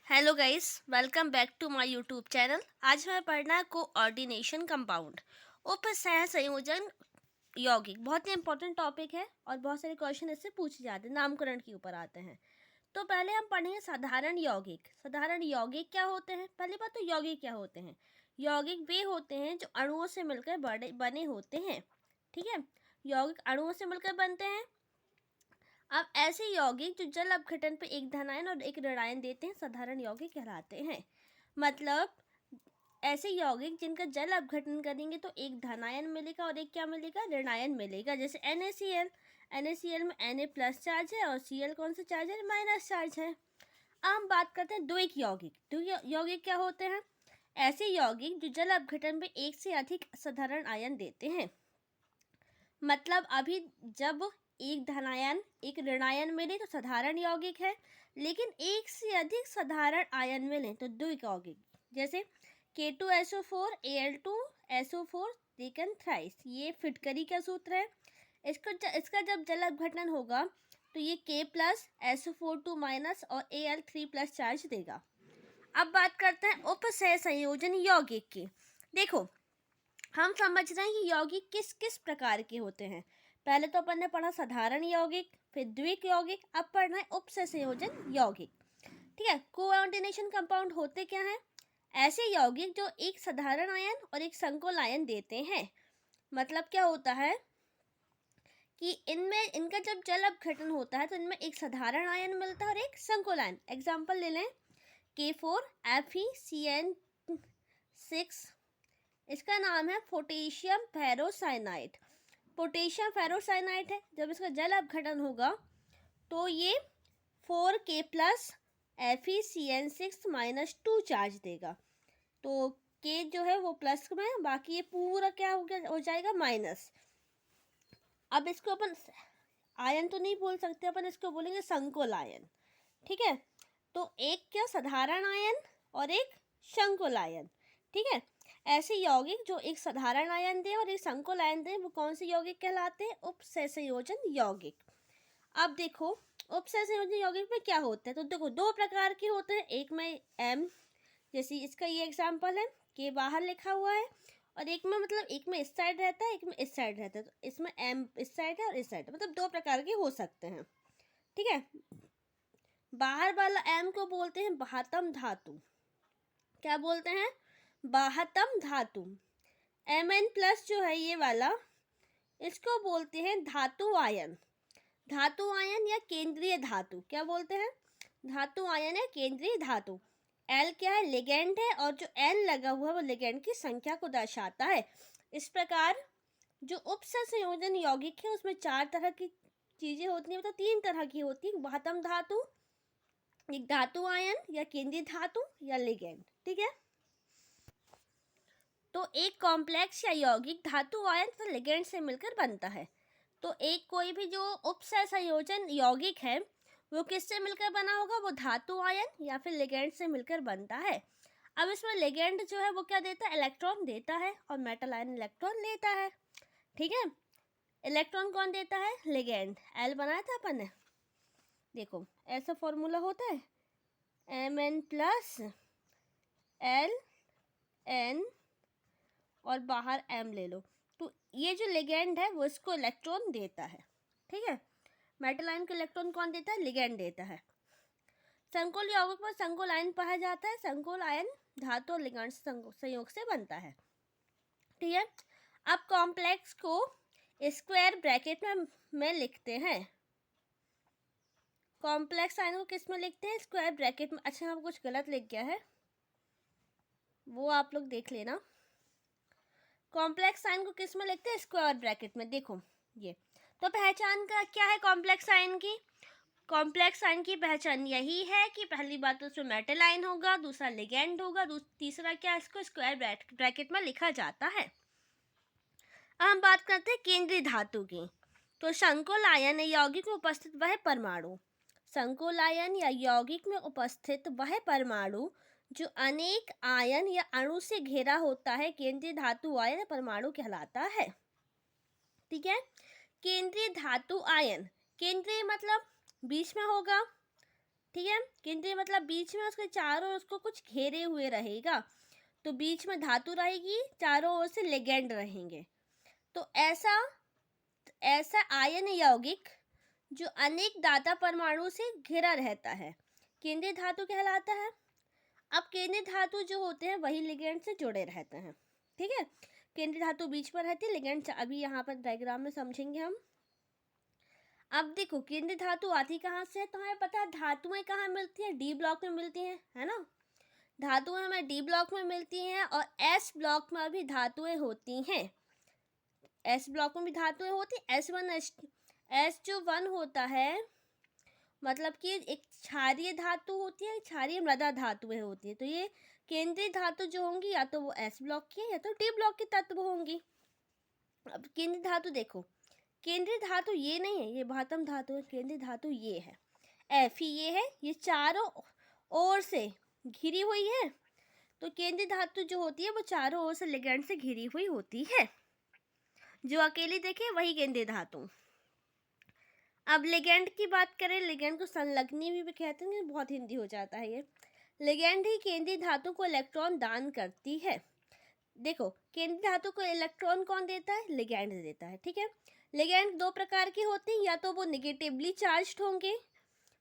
Hello guys, welcome back to my YouTube channel. आज हमें पढ़ना है कोऑर्डिनेशन कंपाउंड, उप सह संयोजन यौगिक। बहुत ही इंपॉर्टेंट टॉपिक है और बहुत सारे क्वेश्चन इससे पूछे जाते हैं, नामकरण के ऊपर आते हैं। तो पहले हम पढ़ेंगे साधारण यौगिक। साधारण यौगिक क्या होते हैं? पहली बात तो यौगिक क्या होते हैं? यौगिक वे होते हैं जो अणुओं से मिलकर बने होते हैं। ठीक है, यौगिक अणुओं से मिलकर बनते हैं। अब ऐसे यौगिक जो जल अपघटन पे एक धनायन और एक ऋणायन देते हैं साधारण यौगिक कहलाते हैं। मतलब ऐसे यौगिक जिनका जल अपघटन करेंगे तो एक धनायन मिलेगा और एक क्या मिलेगा? ऋणायन मिलेगा। जैसे NaCl, NaCl में Na प्लस चार्ज है और Cl कौन सा चार्ज है? माइनस चार्ज है। अब हम बात करते हैं द्विक यौगिक। द्विक यौगिक क्या होते हैं? ऐसे यौगिक जो जल अपघटन में एक से अधिक साधारण आयन देते हैं। मतलब अभी जब एक धनायन एक ऋणायन मिले तो साधारण यौगिक है, लेकिन एक से अधिक साधारण आयन मिले तो द्विक यौगिक। जैसे K2SO4 Al2SO4 टेकन थ्राइस, ये फिटकरी का सूत्र है। इसका जब जल अपघटन होगा तो ये K प्लस SO4 माइनस और Al3 प्लस चार्ज देगा। अब बात करते हैं उप सह संयोजन यौगिक की। देखो, हम समझ रहे हैं कि यौगिक किस किस प्रकार के होते हैं। पहले तो अपन ने पढ़ा साधारण यौगिक, फिर द्विक यौगिक, अब पढ़ना है उप सह संयोजन यौगिक। ठीक है, कोऑर्डिनेशन कंपाउंड होते क्या हैं? ऐसे यौगिक जो एक साधारण आयन और एक संकुल आयन देते हैं। मतलब क्या होता है कि इनमें इनका जब जल अपघटन होता है तो इनमें एक साधारण आयन मिलता है और एक संकुल आयन। एग्जाम्पल ले लें, K4FeCN6, इसका नाम है पोटेशियम फेरोसाइनाइड। पोटेशियम फेरोसाइनाइड है, जब इसका जल अपघटन होगा तो ये 4K plus FeCN6 minus 2 charge देगा। तो K जो है वो प्लस में, बाकी ये पूरा क्या हो जाएगा? माइनस। अब इसको अपन आयन तो नहीं बोल सकते, अपन इसको बोलेंगे संकुल आयन। ठीक है, तो एक क्या साधारण आयन और एक संकुल आयन। ठीक है, ऐसे यौगिक जो एक साधारण आयन दे और एक संकुल आयन दे वो कौन से यौगिक कहलाते हैं? उप सह संयोजन यौगिक। अब देखो, उप सह संयोजन यौगिक में क्या होता है? तो देखो, दो प्रकार के होते हैं। एक में M, जैसे इसका ये एग्जाम्पल है, के बाहर लिखा हुआ है, और एक में मतलब एक में इस साइड रहता है, एक में इस साइड रहता है। तो इसमें M इस साइड है और इस साइड है, मतलब दो प्रकार के हो सकते हैं। ठीक है, बाहर वाला M को बोलते हैं बाह्यतम धातु। क्या बोलते हैं? बाह्यतम धातु। Mn प्लस जो है ये वाला, इसको बोलते हैं धातु आयन। धातु आयन या केंद्रीय धातु। क्या बोलते हैं? धातु आयन या केंद्रीय धातु। L क्या है? लिगेंड है, और जो N लगा हुआ है वो लिगेंड की संख्या को दर्शाता है। इस प्रकार जो उप सह संयोजन यौगिक है उसमें चार तरह की चीजें होती हैं, मतलब तीन तरह की होती है। बाह्यतम धातु, एक धातु आयन या केंद्रीय धातु या लिगेंड। ठीक है, तो एक कॉम्प्लेक्स या यौगिक धातु आयन तथा लिगेंड से मिलकर बनता है। तो एक कोई भी जो उप सह संयोजन यौगिक है वो किससे मिलकर बना होगा? वो धातु आयन या फिर लिगेंड से मिलकर बनता है। अब इसमें लिगेंड जो है वो क्या देता है? इलेक्ट्रॉन देता है, और मेटल आयन इलेक्ट्रॉन लेता है। ठीक है, इलेक्ट्रॉन कौन देता है? लिगेंड। L बनाया था अपन ने, देखो ऐसा फॉर्मूला होता है, Mn प्लस Ln और बाहर M ले लो। तो ये जो लिगेंड है वो इसको इलेक्ट्रॉन देता है। ठीक है, मेटल आयन को इलेक्ट्रॉन कौन देता है? लिगेंड देता है। संकुल यौगिक पर संकुल आयन पाया जाता है। संकुल आयन धातु और लिगेंड संयोग से बनता है। ठीक है, अब कॉम्प्लेक्स को स्क्वायर ब्रैकेट में लिखते हैं। कॉम्प्लेक्स आयन को किस में लिखते हैं? स्क्वायर ब्रैकेट में। अच्छा, यहाँ कुछ गलत लिख गया है, वो आप लोग देख लेना। कॉम्प्लेक्स आयन को किस में लिखते हैं? स्क्वायर ब्रैकेट में। देखो ये तो पहचान का क्या है कॉम्प्लेक्स आयन की? कॉम्प्लेक्स आयन की पहचान यही है कि पहली बात तो उसमें मेटल आयन होगा, दूसरा लिगेंड होगा, तीसरा क्या, इसको स्क्वायर ब्रैकेट में लिखा जाता है। अब हम बात करते हैं केंद्रीय धातु की। तो संकुल आयन या यौगिक में उपस्थित वह परमाणु, संकुल आयन या यौगिक में उपस्थित वह परमाणु जो अनेक आयन या अणु से घिरा होता है, केंद्रीय धातु आयन परमाणु कहलाता है। ठीक है, केंद्रीय धातु आयन, केंद्रीय मतलब बीच में होगा। ठीक है। केंद्रीय मतलब बीच में उसके चारों उसको कुछ घेरे हुए रहेगा, तो बीच में धातु रहेगी, चारों ओर से लिगेंड रहेंगे। तो ऐसा ऐसा आयन यौगिक जो अनेक दाता परमाणु से घिरा रहता है केंद्रीय धातु कहलाता है। अब केंद्रीय धातु जो होते हैं वही लिगेंड से जुड़े रहते हैं, ठीक है। केंद्रीय धातु बीच पर रहती है, लिगेंड अभी यहाँ पर डायग्राम में समझेंगे हम। अब देखो केंद्रीय धातु आती कहाँ से है, तो हमें पता है धातुएं कहाँ मिलती है, डी ब्लॉक में मिलती हैं, है ना। धातुएं हमें डी ब्लॉक में मिलती हैं और एस ब्लॉक में भी धातुएं होती हैं। एस ब्लॉक में भी धातुएं होती, एस जो 1 होता है मतलब कि एक क्षारीय धातु होती है, क्षारीय मृदा धातुएं होती है। तो ये केंद्रीय धातु जो होंगी या तो वो एस ब्लॉक की या तो डी ब्लॉक की तत्व होंगी। अब केंद्रीय धातु देखो, केंद्रीय धातु ये नहीं है, ये बाह्यतम धातु है। केंद्रीय धातु ये है, एफ ही ये है, ये चारों ओर से घिरी हुई है। तो केंद्रीय धातु जो होती है वो चारों ओर से लिगेंड से घिरी हुई होती है। जो अकेली देखे वही केंद्रीय धातु। अब लिगेंड की बात करें, लिगेंड को संलग्नी भी कहते हैं, बहुत हिंदी हो जाता है ये। लिगेंड ही केंद्रीय धातु को इलेक्ट्रॉन दान करती है। देखो केंद्रीय धातु को इलेक्ट्रॉन कौन देता है, लिगेंड देता है, ठीक है। लिगेंड 2 प्रकार के होते हैं, या तो वो निगेटिवली चार्ज्ड होंगे,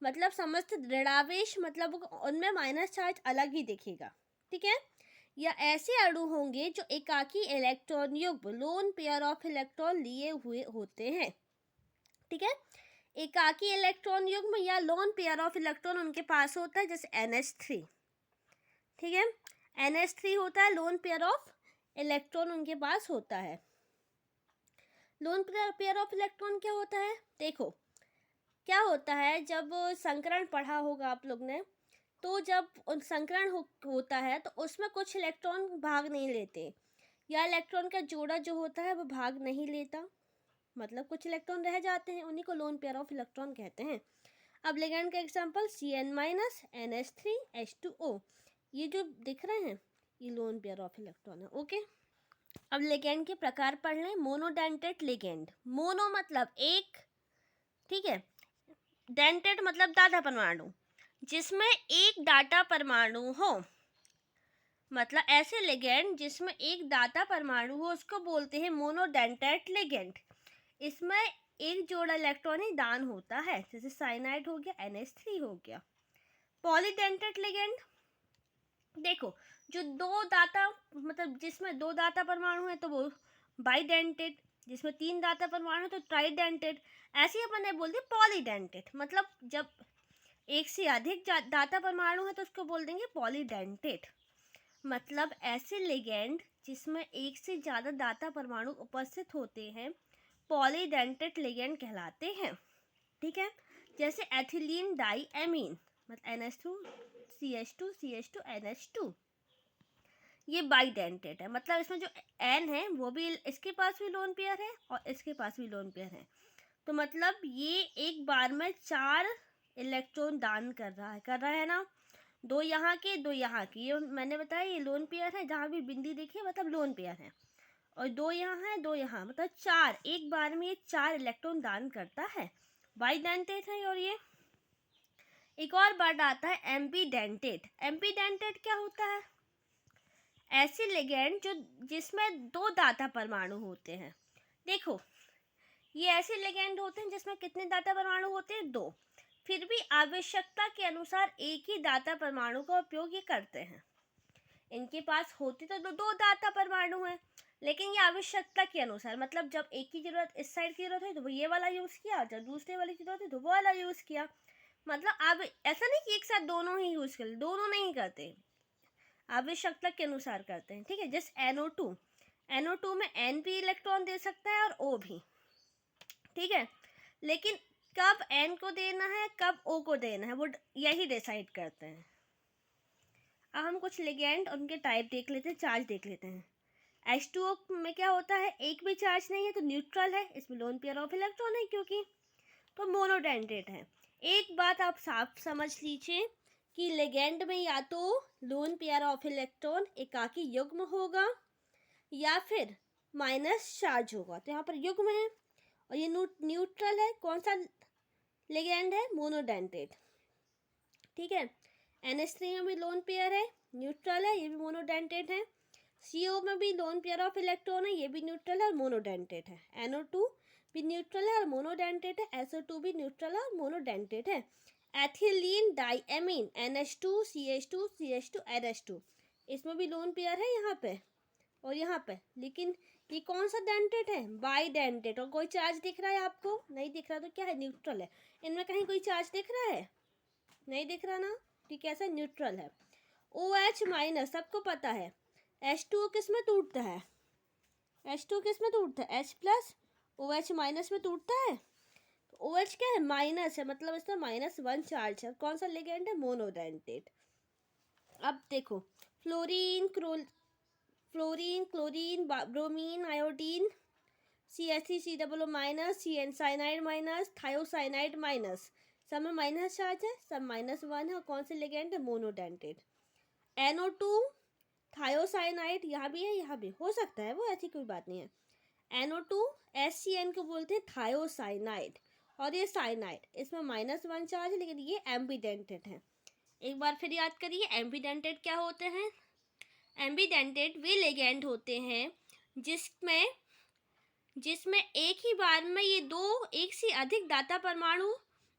मतलब समस्त ऋणावेश, मतलब उनमें माइनस चार्ज अलग ही दिखेगा, ठीक है। या ऐसे अणु होंगे जो एकाकी इलेक्ट्रॉन युग्म लोन पेयर ऑफ इलेक्ट्रॉन लिए हुए होते हैं, ठीक है। एकाकी इलेक्ट्रॉन युग्म या लोन पेयर ऑफ इलेक्ट्रॉन उनके पास होता है, जैसे NH3, ठीक है। NH3 होता है, लोन पेयर ऑफ इलेक्ट्रॉन उनके पास होता है। लोन पेयर ऑफ इलेक्ट्रॉन क्या होता है, देखो क्या होता है, जब संकरण पढ़ा होगा आप लोग ने, तो जब संकरण होता है तो उसमें कुछ इलेक्ट्रॉन भाग नहीं लेते, या इलेक्ट्रॉन का जोड़ा जो होता है वो भाग नहीं लेता, मतलब कुछ इलेक्ट्रॉन रह जाते हैं, उन्हीं को लोन पेयर ऑफ इलेक्ट्रॉन कहते हैं। अब लिगेंड का एग्जांपल Cn- NH3 H2O, ये जो दिख रहे हैं ये लोन पेयर ऑफ इलेक्ट्रॉन है, ओके। अब लिगेंड के प्रकार पढ़ लें। मोनोडेंटेट लिगेंड, मोनो मतलब एक, ठीक है, डेंटेट मतलब दाता परमाणु, जिसमें एक दाता परमाणु हो, मतलब ऐसे लिगेंड जिसमें एक दाता परमाणु हो उसको बोलते हैं मोनोडेंटेट लिगेंड। इसमें एक जोड़ा इलेक्ट्रॉन ही दान होता है, जैसे साइनाइड हो गया, NH3 हो गया। पॉलीडेंटेट लिगेंड, देखो जो 2 दाता मतलब जिसमें 2 दाता परमाणु है तो वो बाइडेंटेट, जिसमें 3 दाता परमाणु है तो ट्राइडेंटेट। ऐसे ही अपन ने बोल दिया पॉलीडेंटेट, मतलब जब एक से अधिक दाता परमाणु है तो उसको बोल देंगे पॉलीडेंटेट। मतलब ऐसे लिगेंड जिसमें एक से ज़्यादा दाता परमाणु उपस्थित होते हैं पॉलीडेंटेट लिगेंड कहलाते हैं, ठीक है। जैसे एथिलीन डाई एमीन, मतलब NH2 CH2 CH2 NH2, ये बाइडेंटेट है, मतलब इसमें जो N है वो भी इसके पास भी लोन पेयर है और इसके पास भी लोन पेयर है। तो मतलब ये एक बार में 4 इलेक्ट्रॉन दान कर रहा है ना, 2 यहाँ के 2 यहाँ की, ये मैंने बताया ये लोन पेयर है, जहाँ भी बिंदी देखिए मतलब लोन पेयर है, और 2 यहाँ है 2 यहाँ, मतलब 4 एक बार में ये 4 इलेक्ट्रॉन दान करता है, बाइडेंटेट है। और ये एक और वर्ड आता है एम्पीडेंटेट। एम्पीडेंटेट क्या होता है, ऐसे लिगेंड जो जिसमें 2 दाता परमाणु होते हैं। देखो ये ऐसे लिगेंड होते हैं जिसमें कितने दाता परमाणु होते हैं, 2, फिर भी आवश्यकता के अनुसार एक ही दाता परमाणु का उपयोग ये करते हैं। इनके पास होती तो 2 दाता परमाणु हैं, लेकिन ये आवश्यकता के अनुसार, मतलब जब एक की जरूरत इस साइड की जरूरत है तो वो ये वाला यूज़ किया, जब दूसरे वाले की जरूरत है तो वो वाला यूज़ किया। मतलब अब ऐसा नहीं कि एक साथ दोनों ही यूज़ कर, दोनों नहीं करते, आवश्यकता के अनुसार करते हैं, ठीक है। जैसे NO2 में N भी इलेक्ट्रॉन दे सकता है और O भी, ठीक है, लेकिन कब N को देना है कब O को देना है वो यही डिसाइड करते हैं। अब हम कुछ लिगेंड उनके टाइप देख लेते हैं, चार्ज देख लेते हैं। H2O में क्या होता है, एक भी चार्ज नहीं है तो न्यूट्रल है, इसमें लोन पेयर ऑफ इलेक्ट्रॉन है क्योंकि, तो मोनोडेंटेट है। एक बात आप साफ समझ लीजिए कि लिगेंड में या तो लोन पेयर ऑफ इलेक्ट्रॉन एकाकी युग्म होगा या फिर माइनस चार्ज होगा, तो यहाँ पर युग्म है और ये न्यूट्रल है। कौन सा लिगेंड है, मोनोडेंटेट। ठीक है। NH3 में भी लोन पेयर है, न्यूट्रल है, ये भी मोनोडेंटेट है। CO में भी लोन पेयर ऑफ इलेक्ट्रॉन है, ये भी न्यूट्रल है और मोनोडेंटेट है। NO2 भी न्यूट्रल है और मोनोडेंटेट है। SO2 भी न्यूट्रल है और मोनोडेंटेट है। Ethylene diamine NH2 CH2 CH2 NH2, इसमें भी लोन पेयर है यहाँ पे और यहाँ पे, लेकिन ये कौन सा डेंटेट है? By dentate. और कोई चार्ज दिख रहा है आपको? नहीं दिख रहा, तो क्या है? न्यूट्रल है। इनमें कहीं कोई चार्ज दिख रहा है? नहीं दिख रहा ना, ठीक है, ऐसा न्यूट्रल है। OH माइनस सबको पता है। H2 किस में टूटता है? H2 किस में टूटता है? H प्लस OH माइनस में टूटता है। तो OH क्या है? माइनस है, मतलब इसमें -1 चार्ज है। कौन सा लिगेंड है? मोनोडेंटेट। अब देखो, fluorine chlorine bromine iodine CH3COO minus, CN cyanide minus, thiocyanide minus, सब में माइनस चार्ज है, सब -1 है। और कौन से लिगेंड है? मोनोडेंटेट। NO2 थायोसाइनाइड, यहाँ भी है, यहाँ भी हो सकता है, वो ऐसी कोई बात नहीं है। NO2 SCN को बोलते हैं थायोसाइनाइड, और ये साइनाइड, इसमें -1 चार्ज है, लेकिन ये एम्बीडेंटेट है। एक बार फिर याद करिए, एम्बीडेंटेट क्या होते हैं? एम्बीडेंटेट वे लिगेंड होते हैं जिसमें एक ही बार में ये दो एक से अधिक दाता परमाणु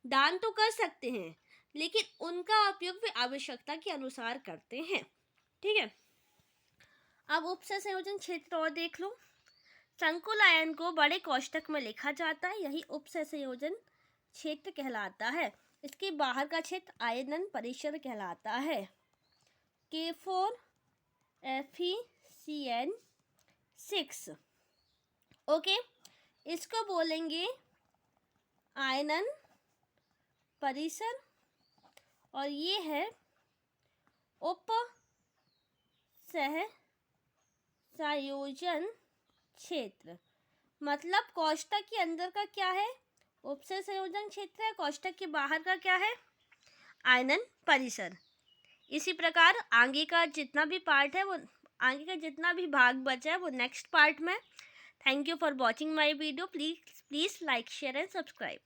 दान तो कर सकते हैं, लेकिन उनका उपयोग वे आवश्यकता के अनुसार करते हैं। ठीक है, अब उपसंयोजन क्षेत्र और देख लो। संकुल आयन को बड़े कोष्ठक में लिखा जाता है, यही उपसंयोजन क्षेत्र कहलाता है। इसके बाहर का क्षेत्र आयनन परिसर कहलाता है। K4 FeCN6, ओके, इसको बोलेंगे आयनन परिसर, और ये है उपसंयोजन क्षेत्र। मतलब कोष्ठक के अंदर का क्या है? उपसंयोजन क्षेत्र है। कोष्ठक के बाहर का क्या है? आयनन परिसर। इसी प्रकार आगे का जितना भी पार्ट है, वो आगे का जितना भी भाग बचा है वो नेक्स्ट पार्ट में। Thank you for watching my video. Please like, share and subscribe.